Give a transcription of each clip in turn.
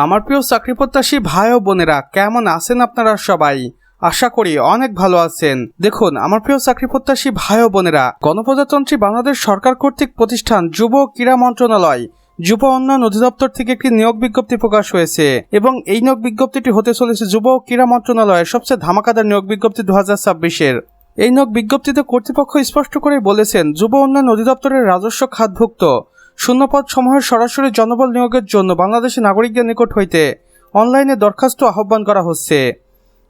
আমার প্রিয় চাকরি প্রত্যাশী ভাই ও বোনেরা, কেমন আছেন আপনারা সবাই? আশা করি অনেক ভালো আছেন। দেখুন, আমার প্রিয় চাকরি প্রত্যাশী ভাই ও বোনেরা, গণপ্রজাতন্ত্রী বাংলাদেশ সরকার কর্তৃক প্রতিষ্ঠান যুব ক্রীড়া মন্ত্রণালয় যুব উন্নয়ন অধিদপ্তর থেকে একটি নিয়োগ বিজ্ঞপ্তি প্রকাশ হয়েছে এবং এই নিয়োগ বিজ্ঞপ্তিটি হতে চলেছে যুব ক্রীড়া মন্ত্রণালয়ের সবচেয়ে ধামাকাদার নিয়োগ বিজ্ঞপ্তি 2026-এর। এই নিয়োগ বিজ্ঞপ্তিতে কর্তৃপক্ষ স্পষ্ট করে বলেছেন, যুব উন্নয়ন অধিদপ্তরের রাজস্ব খাতভুক্ত শূন্যপদ সমূহের সরাসরি জনবল নিয়োগের জন্য বাংলাদেশের নাগরিকদের নিকট হইতে অনলাইনে দরখাস্ত আহ্বান করা হচ্ছে।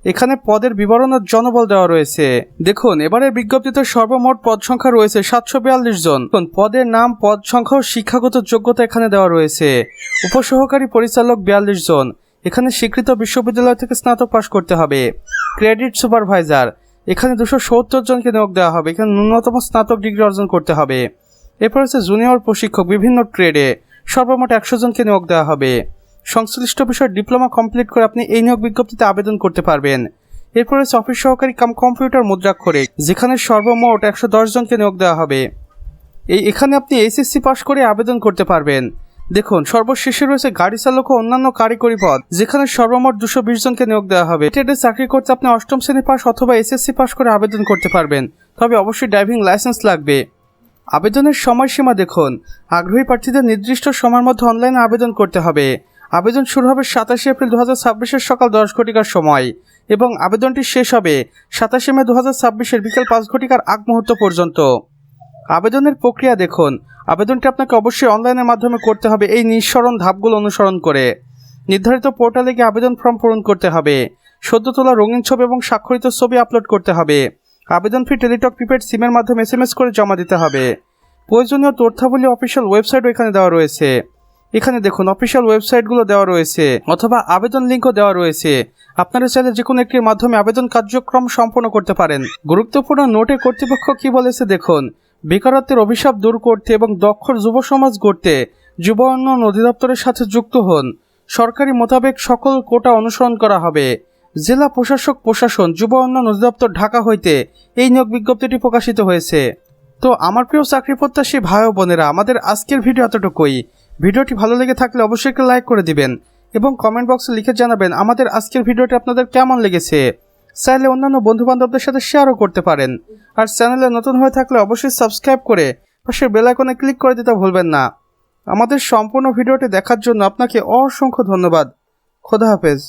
এখানে পদের বিবরণ ও জনবল দেওয়া রয়েছে। দেখুন, এবারের বিজ্ঞপ্তিতে সর্বমোট পদ সংখ্যা রয়েছে 742 জন। পদের নাম, পদ সংখ্যা ও শিক্ষাগত যোগ্যতা এখানে দেওয়া রয়েছে। উপসহকারী পরিচালক 42 জন। এখানে স্বীকৃত বিশ্ববিদ্যালয় থেকে স্নাতক পাশ করতে হবে। ক্রেডিট সুপারভাইজার, এখানে 270 জনকে নিয়োগ দেওয়া হবে। এখানে ন্যূনতম স্নাতক ডিগ্রি অর্জন করতে হবে। এরপর হচ্ছে জুনিয়র প্রশিক্ষক, বিভিন্ন ট্রেডে সর্বমোট 100 জনকে নিয়োগ দেওয়া হবে। সংশ্লিষ্ট বিষয়ে ডিপ্লোমা কমপ্লিট করে আপনি এই নিয়োগ বিজ্ঞপ্তিতে আবেদন করতে পারবেন। এরপর হচ্ছে অফিস সহকারী কাম কম্পিউটার মুদ্রাক্ষরিক, যেখানে সর্বমোট 110 জনকে নিয়োগ দেওয়া হবে। এখানে আপনি এসএসসি পাস করে আবেদন করতে পারবেন। দেখুন, সর্বশেষে রয়েছে গাড়ি চালক ও অন্যান্য কারিগরি পদ, যেখানে সর্বমোট 220 জনকে নিয়োগ দেওয়া হবে। ট্রেডে চাকরি করতে আপনি 8ম শ্রেণী পাস অথবা এসএসসি পাস করে আবেদন করতে পারবেন, তবে অবশ্যই ড্রাইভিং লাইসেন্স লাগবে। আবেদনের সময়সীমা দেখুন, আগ্রহী প্রার্থীদের নির্দিষ্ট সময়ের মধ্যে অনলাইনে আবেদন করতে হবে। আবেদন শুরু হবে 27 এপ্রিল 2026-এর সকাল 10 ঘটিকার সময় এবং আবেদনটি শেষ হবে 27 মে 2026-এর বিকেল 5 ঘটিকার আগ মুহূর্ত পর্যন্ত। আবেদনের প্রক্রিয়া দেখুন, আবেদনটি আপনাকে অবশ্যই অনলাইনের মাধ্যমে করতে হবে এই নিঃসরণ ধাপগুলো অনুসরণ করে। নির্ধারিত পোর্টালে গিয়ে আবেদন ফর্ম পূরণ করতে হবে। সদ্য তোলা রঙিন ছবি এবং স্বাক্ষরিত ছবি আপলোড করতে হবে। আবেদন ফি টেলিটক প্রিপেড সিমের মাধ্যমে SMS করে জমা দিতে হবে। প্রয়োজনীয় তথ্যাবলী অফিসিয়াল ওয়েবসাইটও এখানে দেওয়া রয়েছে। এখানে দেখুন, অফিসিয়াল ওয়েবসাইটগুলো দেওয়া রয়েছে অথবা আবেদন লিঙ্কও দেওয়া রয়েছে। আপনারা চাইলে যে কোনো একটির মাধ্যমে আবেদন কার্যক্রম সম্পন্ন করতে পারেন। গুরুত্বপূর্ণ নোটে কর্তৃপক্ষ কি বলেছে দেখুন, বেকারত্বের অভিশাপ দূর করতে এবং দক্ষ যুব সমাজ গড়তে যুব উন্নয়ন অধিদপ্তরের সাথে যুক্ত হন। সরকারি মোতাবেক সকল কোটা অনুসরণ করা হবে। জেলা প্রশাসক প্রশাসন, যুব উন্নয়ন অধিদপ্তর, ঢাকা হইতে এই নিয়োগ বিজ্ঞপ্তিটি প্রকাশিত হয়েছে। তো আমার প্রিয় চাকরি প্রত্যাশী ভাই ও বোনেরা, আমাদের আজকের ভিডিও এতটুকুই। ভিডিওটি ভালো লেগে থাকলে অবশ্যই একটা লাইক করে দিবেন এবং কমেন্ট বক্সে লিখে জানাবেন আমাদের আজকের ভিডিওটি আপনাদের কেমন লেগেছে। চাইলে অন্যান্য বন্ধুবান্ধবদের সাথে শেয়ারও করতে পারেন। আর চ্যানেলে নতুন হয়ে থাকলে অবশ্যই সাবস্ক্রাইব করে পাশের বেল আইকনে ক্লিক করে দিতে ভুলবেন না। আমাদের সম্পূর্ণ ভিডিওটি দেখার জন্য আপনাকে অসংখ্য ধন্যবাদ। খোদা হাফেজ।